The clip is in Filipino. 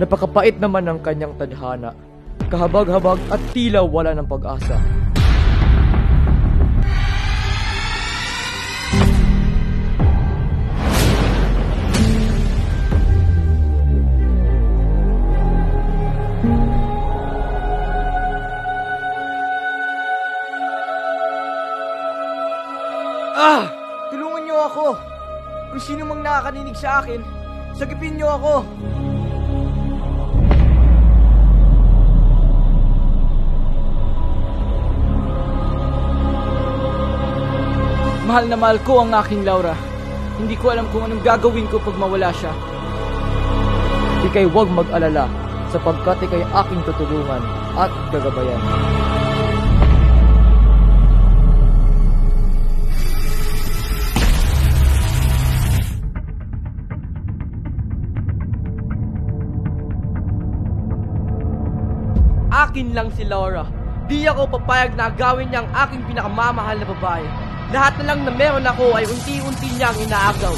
Napakapait naman ng kanyang tadhana. Kahabag-habag at tila wala ng pag-asa. Tulungan niyo ako! Kung sino mang nakakaninig sa akin, sagipin niyo ako! Mahal na mahal ko ang aking Laura. Hindi ko alam kung anong gagawin ko pag mawala siya. Ika'y huwag mag-alala, sapagkat ika'y aking tutulungan at gagabayan. Akin lang si Laura. Di ako papayag na agawin niya ang aking pinakamamahal na babae. Lahat na lang na meron ako ay unti-unti niyang inaagaw.